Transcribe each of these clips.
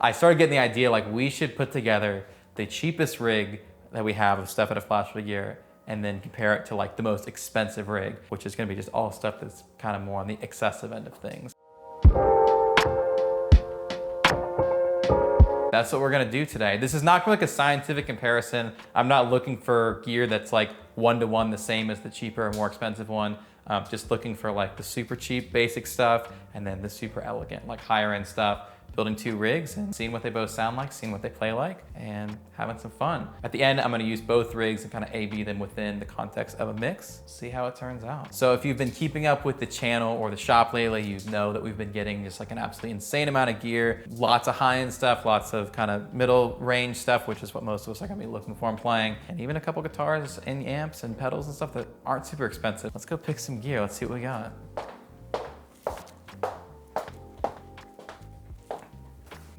I started getting the idea like we should put together the cheapest rig that we have of stuff at a flash of a gear and then compare it to like the most expensive rig, which is gonna be just all stuff that's kind of more on the excessive end of things. That's what we're gonna do today. This is not like a scientific comparison. I'm not looking for gear that's like one-to-one the same as the cheaper or more expensive one. Just looking for like the super cheap basic stuff and then the super elegant, like higher end stuff. Building two rigs and seeing what they both sound like, seeing what they play like, and having some fun. At the end, I'm gonna use both rigs and kind of A/B them within the context of a mix, see how it turns out. So if you've been keeping up with the channel or the shop lately, you know that we've been getting just like an absolutely insane amount of gear, lots of high-end stuff, lots of kind of middle range stuff, which is what most of us are gonna be looking for and playing, and even a couple guitars and amps and pedals and stuff that aren't super expensive. Let's go pick some gear, let's see what we got.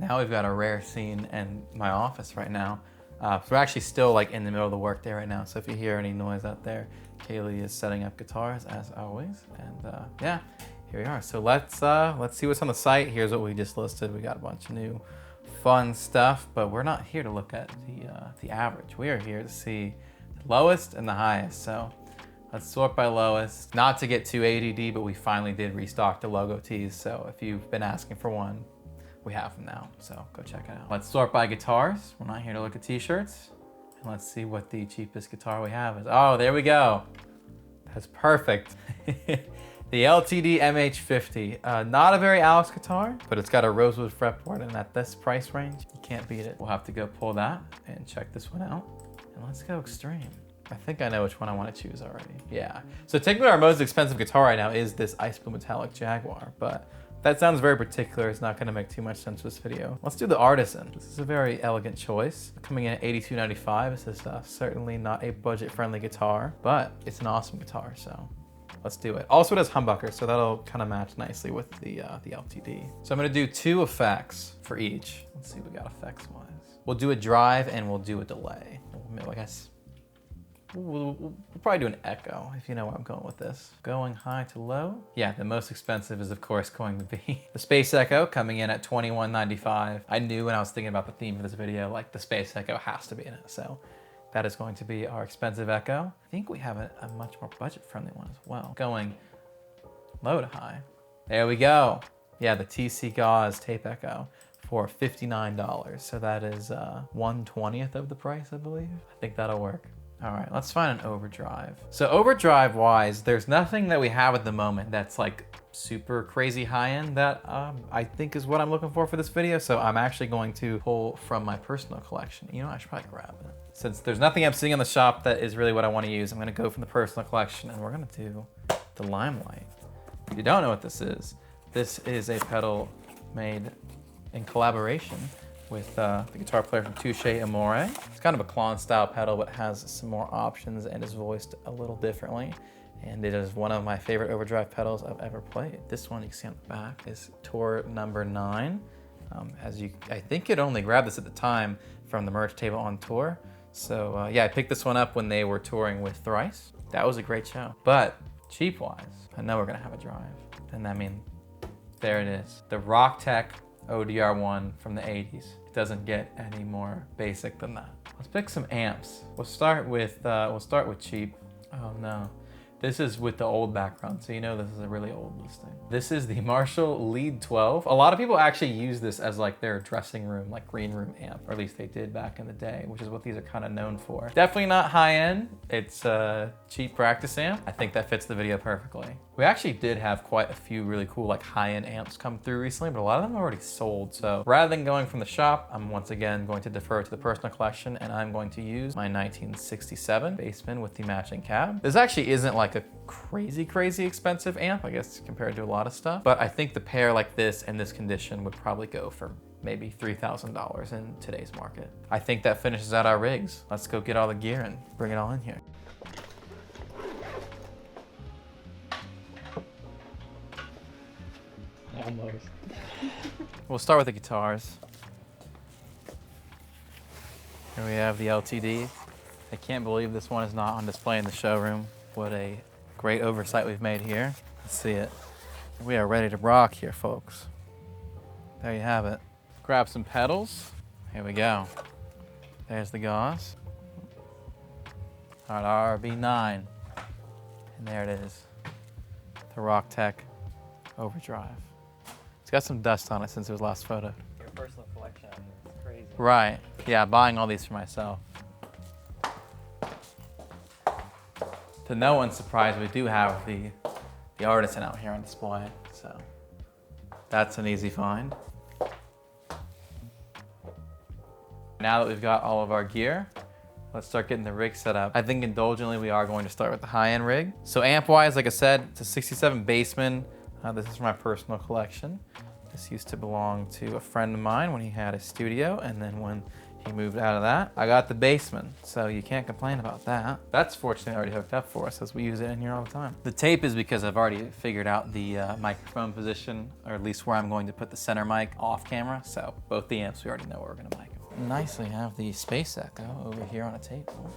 Now we've got a rare scene in my office right now. So we're actually still like in the middle of the work day right now. So if you hear any noise out there, Kaylee is setting up guitars as always. And yeah, here we are. So let's see what's on the site. Here's what we just listed. We got a bunch of new fun stuff, but we're not here to look at the average. We are here to see the lowest and the highest. So let's sort by lowest. Not to get too ADD, but we finally did restock the logo tees. So if you've been asking for one, we have them now, so go check it out. Let's sort by guitars. We're not here to look at t-shirts. And let's see what the cheapest guitar we have is. Oh, there we go. That's perfect. The LTD MH50. Not a very Alex guitar, but it's got a rosewood fretboard, and at this price range, you can't beat it. We'll have to go pull that and check this one out. And let's go extreme. I think I know which one I want to choose already. Yeah. So technically our most expensive guitar right now is this Ice Blue Metallic Jaguar, but that sounds very particular. It's not gonna make too much sense for this video. Let's do the Artisan. This is a very elegant choice. Coming in at $82.95. This is certainly not a budget-friendly guitar, but it's an awesome guitar, so let's do it. Also, it has humbuckers, so that'll kind of match nicely with the LTD. So I'm gonna do two effects for each. Let's see what we got effects-wise. We'll do a drive and we'll do a delay. I guess we'll probably do an echo, if you know where I'm going with this. Going high to low. Yeah, the most expensive is of course going to be the Space Echo, coming in at $21.95. I knew when I was thinking about the theme of this video, like the Space Echo has to be in it. So that is going to be our expensive Echo. I think we have a much more budget-friendly one as well. Going low to high. There we go. Yeah, the TC Gauss Tape Echo for $59. So that is 1/20th of the price, I believe. I think that'll work. All right, let's find an Overdrive. So Overdrive wise, there's nothing that we have at the moment that's like super crazy high-end that I think is what I'm looking for this video. So I'm actually going to pull from my personal collection. You know, I should probably grab it. Since there's nothing I'm seeing in the shop that is really what I want to use, I'm gonna go from the personal collection and we're gonna do the Limelight. If you don't know what this is a pedal made in collaboration with the guitar player from Touche Amore. It's kind of a clone style pedal, but has some more options and is voiced a little differently. And it is one of my favorite Overdrive pedals I've ever played. This one you can see on the back is tour number 9. I think you'd only grab this at the time from the merch table on tour. So yeah, I picked this one up when they were touring with Thrice. That was a great show. But cheap wise, I know we're gonna have a drive. And I mean, there it is. The Rocktek ODR1 from the 80s. It doesn't get any more basic than that. Let's pick some amps. We'll start with cheap. Oh no. This is with the old background, so you know this is a really old listing. This is the Marshall Lead 12. A lot of people actually use this as like their dressing room, like green room amp, or at least they did back in the day, which is what these are kind of known for. Definitely not high end. It's a cheap practice amp. I think that fits the video perfectly. We actually did have quite a few really cool like high-end amps come through recently, but a lot of them are already sold. So rather than going from the shop, I'm once again going to defer to the personal collection, and I'm going to use my 1967 Bassman with the matching cab. This actually isn't like a crazy expensive amp, I guess, compared to a lot of stuff. But I think the pair like this in this condition would probably go for maybe $3,000 in today's market. I think that finishes out our rigs. Let's go get all the gear and bring it all in here. Almost. We'll start with the guitars. Here we have the LTD. I can't believe this one is not on display in the showroom. What a great oversight we've made here. Let's see it. We are ready to rock here, folks. There you have it. grab some pedals. Here we go. There's the Gauss. All right, RB9. And there it is, the Rocktek Overdrive. It's got some dust on it since it was last photo. Your personal collection, it's crazy. Right, yeah, buying all these for myself. To no one's surprise, we do have the Artisan out here on display, so that's an easy find. Now that we've got all of our gear, let's start getting the rig set up. I think indulgently we are going to start with the high-end rig. So amp-wise, like I said, it's a 67 Bassman. This is from my personal collection. This used to belong to a friend of mine when he had a studio, and then when he moved out of that, I got the Bassman, so you can't complain about that. That's fortunately already hooked up for us as we use it in here all the time. The tape is because I've already figured out the microphone position, or at least where I'm going to put the center mic off camera, so both the amps, we already know where we're gonna mic them. Nicely have the Space Echo over here on a table.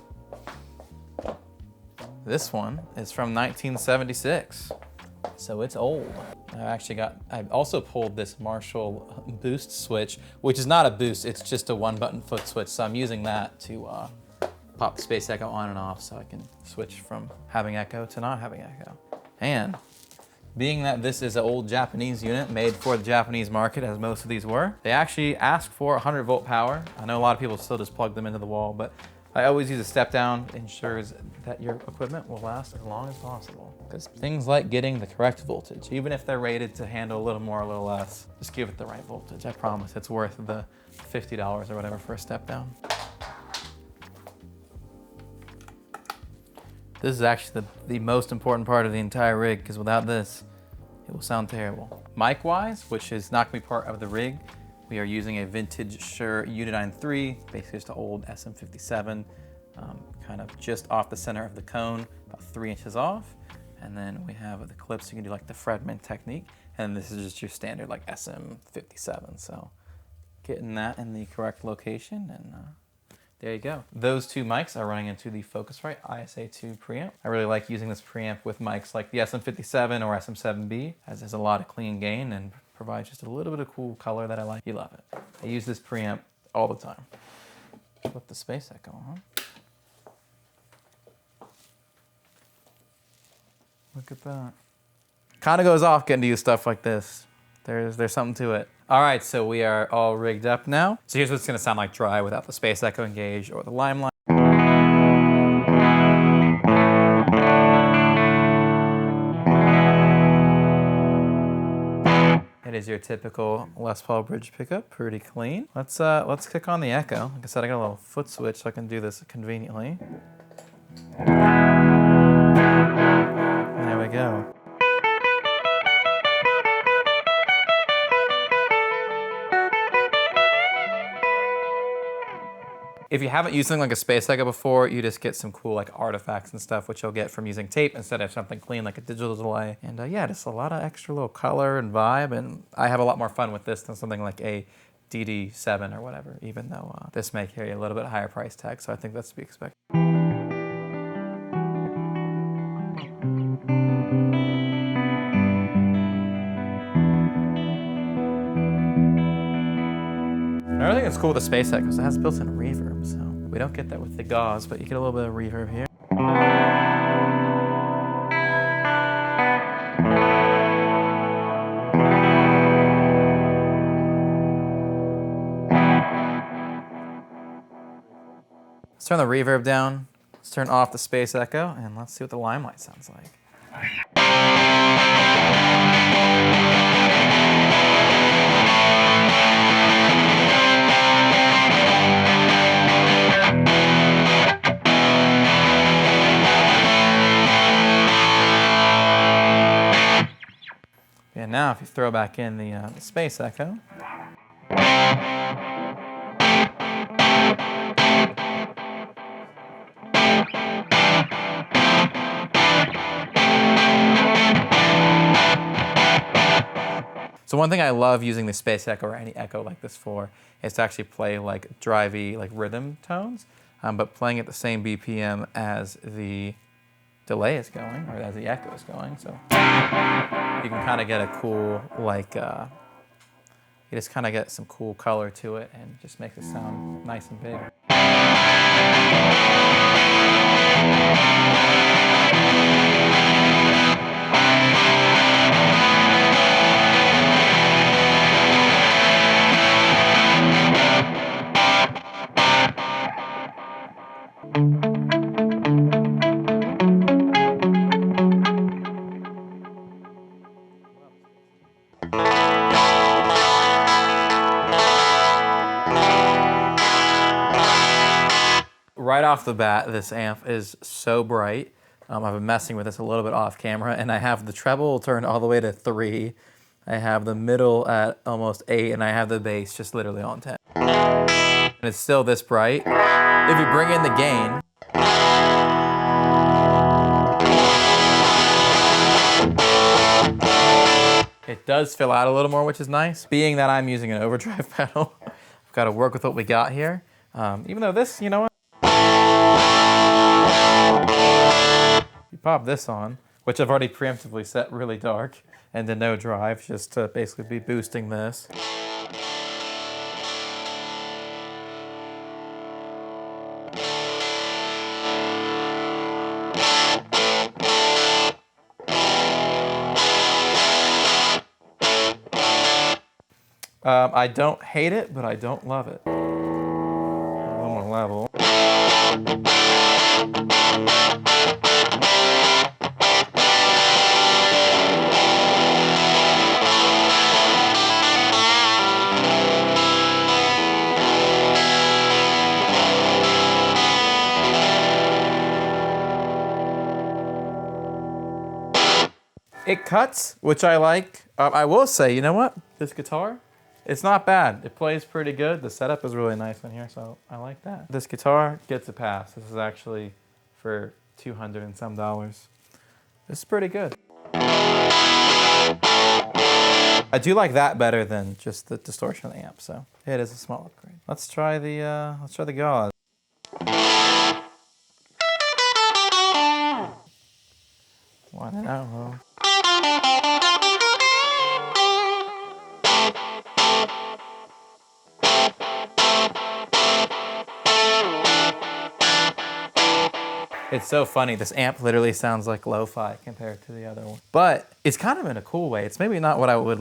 This one is from 1976, so it's old. I also pulled this Marshall boost switch, which is not a boost, it's just a one-button foot switch, so I'm using that to pop the Space Echo on and off so I can switch from having echo to not having echo. And being that this is an old Japanese unit made for the Japanese market, as most of these were, they actually ask for 100 volt power. I know a lot of people still just plug them into the wall, but I always use a step down. It ensures that your equipment will last as long as possible. Because things like getting the correct voltage, even if they're rated to handle a little more or a little less, just give it the right voltage. I promise it's worth the $50 or whatever for a step down. This is actually the most important part of the entire rig, because without this, it will sound terrible. Mic-wise, which is not gonna be part of the rig, we are using a vintage Shure Unidine 3, basically just an old SM57, kind of just off the center of the cone, about 3 inches off. And then we have the clips, you can do like the Fredman technique, and this is just your standard like SM57. So getting that in the correct location, and there you go. Those two mics are running into the Focusrite ISA2 preamp. I really like using this preamp with mics like the SM57 or SM7B, as there's a lot of clean gain and provides just a little bit of cool color that I like. You love it. I use this preamp all the time. Flip the Space Echo on. Look at that. Kind of goes off getting to use stuff like this. There's something to it. All right, so we are all rigged up now. So here's what it's gonna sound like dry without the Space Echo engaged or the Limelight. It is your typical Les Paul bridge pickup, pretty clean. Let's kick on the Echo. Like I said, I got a little foot switch so I can do this conveniently. There we go. If you haven't used something like a Space Echo before, you just get some cool like artifacts and stuff, which you'll get from using tape instead of something clean like a digital delay. And yeah, just a lot of extra little color and vibe. And I have a lot more fun with this than something like a DD7 or whatever, even though this may carry a little bit higher price tag. So I think that's to be expected. Another thing that's cool with the Space Echo is it has built-in reverb, so we don't get that with the Gauss, but you get a little bit of reverb here. Let's turn the reverb down. Let's turn off the Space Echo, and let's see what the Limelight sounds like. And now if you throw back in the Space Echo. So one thing I love using the Space Echo or any Echo like this for is to actually play like drivey, like rhythm tones, but playing at the same BPM as the delay is going, or as the echo is going. So you can kind of get a cool, like, you just kind of get some cool color to it and just makes it sound nice and big. Right off the bat, this amp is so bright. I've been messing with this a little bit off camera, and I have the treble turned all the way to 3. I have the middle at almost 8, and I have the bass just literally on 10. And it's still this bright. If you bring in the gain, it does fill out a little more, which is nice. Being that I'm using an overdrive pedal, I've got to work with what we got here. Even though this, you know what? You pop this on, which I've already preemptively set really dark, and to no drive, just to basically be boosting this. I don't hate it, but I don't love it. One more level. It cuts, which I like. I will say, you know what? This guitar, it's not bad. It plays pretty good. The setup is really nice in here, so I like that. This guitar gets a pass. This is actually for $200 and some. This is pretty good. I do like that better than just the distortion amp, so it is a small upgrade. Let's try the Gauss. Why not? It's so funny. This amp literally sounds like lo-fi compared to the other one. But it's kind of in a cool way. It's maybe not what I would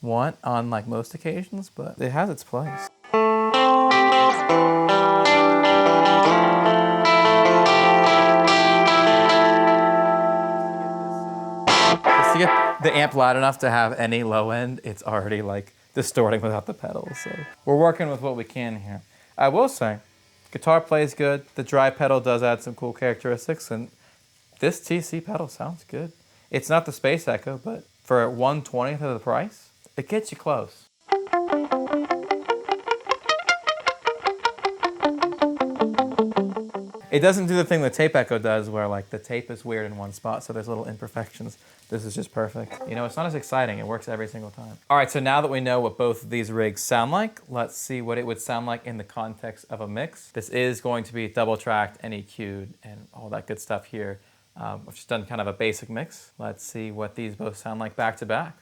want on most occasions, but it has its place. Just to get the amp loud enough to have any low end, it's already distorting without the pedals. So we're working with what we can here. I will say, guitar plays good. The dry pedal does add some cool characteristics, and this TC pedal sounds good. It's not the Space Echo, but for 1/20th of the price, it gets you close. It doesn't do the thing the Tape Echo does, where the tape is weird in one spot, so there's little imperfections. This is just perfect. You know, it's not as exciting. It works every single time. All right, so now that we know what both of these rigs sound like, let's see what it would sound like in the context of a mix. This is going to be double tracked and EQ'd and all that good stuff here. I've just done kind of a basic mix. Let's see what these both sound like back to back.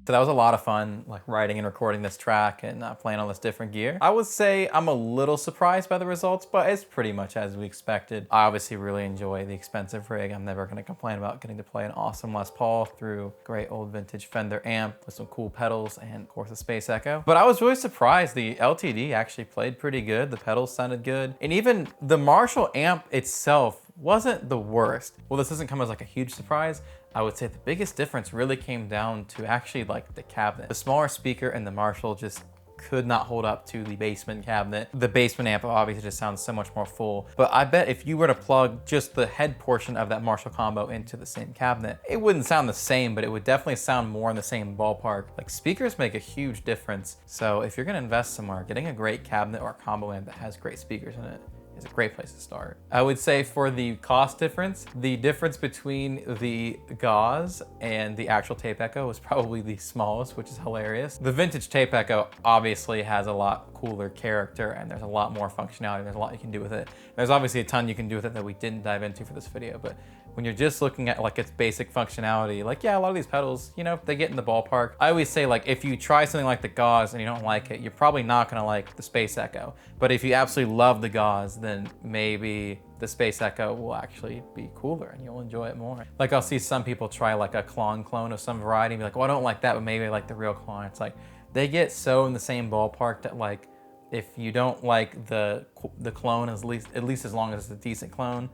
But that was a lot of fun, like writing and recording this track and playing all this different gear. I would say I'm a little surprised by the results, but it's pretty much as we expected. I obviously really enjoy the expensive rig. I'm never gonna complain about getting to play an awesome Les Paul through great old vintage Fender amp with some cool pedals and of course a Space Echo. But I was really surprised. The LTD actually played pretty good. The pedals sounded good. And even the Marshall amp itself wasn't the worst. Well, this doesn't come as like a huge surprise. I would say the biggest difference really came down to actually like the cabinet. The smaller speaker in the Marshall just could not hold up to the Bassman cabinet. The Bassman amp obviously just sounds so much more full, but I bet if you were to plug just the head portion of that Marshall combo into the same cabinet, it wouldn't sound the same, but it would definitely sound more in the same ballpark. Like, speakers make a huge difference. So if you're gonna invest somewhere, getting a great cabinet or a combo amp that has great speakers in it is a great place to start. I would say for the cost difference, the difference between the Gauss and the actual Tape Echo was probably the smallest, which is hilarious. The vintage Tape Echo obviously has a lot cooler character and there's a lot more functionality. There's a lot you can do with it. There's obviously a ton you can do with it that we didn't dive into for this video, but when you're just looking at like its basic functionality, like, yeah, a lot of these pedals, you know, they get in the ballpark. I always say, like, if you try something like the Gauss and you don't like it, you're probably not gonna like the Space Echo. But if you absolutely love the Gauss, then maybe the Space Echo will actually be cooler and you'll enjoy it more. Like, I'll see some people try like a clone of some variety and be like, well, I don't like that, but maybe I like the real clone. It's like, they get so in the same ballpark that, like, if you don't like the clone, at least as long as it's a decent clone,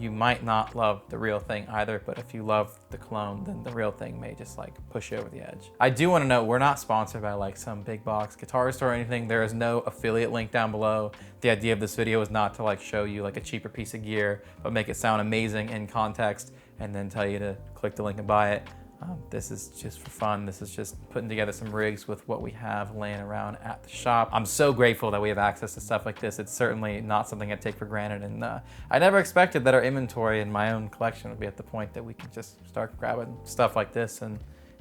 you might not love the real thing either, but if you love the clone, then the real thing may just like push you over the edge. I do want to note, we're not sponsored by like some big box guitar store or anything. There is no affiliate link down below. The idea of this video is not to like show you like a cheaper piece of gear, but make it sound amazing in context and then tell you to click the link and buy it. This is just for fun. This is just putting together some rigs with what we have laying around at the shop. I'm so grateful that we have access to stuff like this. It's certainly not something I take for granted. And I never expected that our inventory in my own collection would be at the point that we can just start grabbing stuff like this and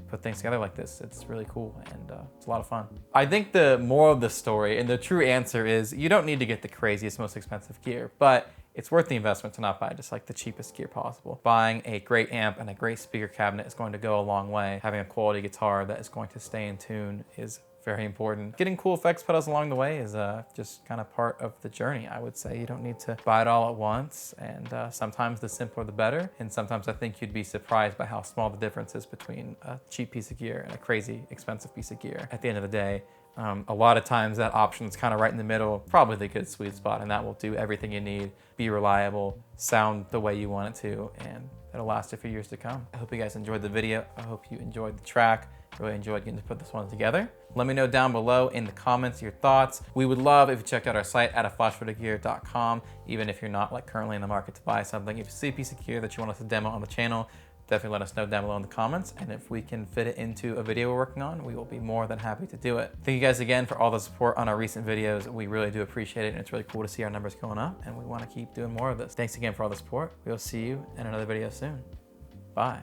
put things together like this. It's really cool and it's a lot of fun. I think the moral of the story and the true answer is you don't need to get the craziest, most expensive gear, but it's worth the investment to not buy just like the cheapest gear possible. Buying a great amp and a great speaker cabinet is going to go a long way. Having a quality guitar that is going to stay in tune is very important. Getting cool effects pedals along the way is just kind of part of the journey, I would say. You don't need to buy it all at once, and sometimes the simpler the better, and sometimes I think you'd be surprised by how small the difference is between a cheap piece of gear and a crazy expensive piece of gear. At the end of the day, a lot of times that option is kind of right in the middle, probably the good sweet spot, and that will do everything you need, be reliable, sound the way you want it to, and it'll last you for years to come. I hope you guys enjoyed the video. I hope you enjoyed the track. Really enjoyed getting to put this one together. Let me know down below in the comments your thoughts. We would love if you checked out our site at flashphotogear.com, even if you're not like currently in the market to buy something. If you see a piece of gear that you want us to demo on the channel, definitely let us know down below in the comments. And if we can fit it into a video we're working on, we will be more than happy to do it. Thank you guys again for all the support on our recent videos. We really do appreciate it, and it's really cool to see our numbers going up, and we want to keep doing more of this. Thanks again for all the support. We'll see you in another video soon. Bye.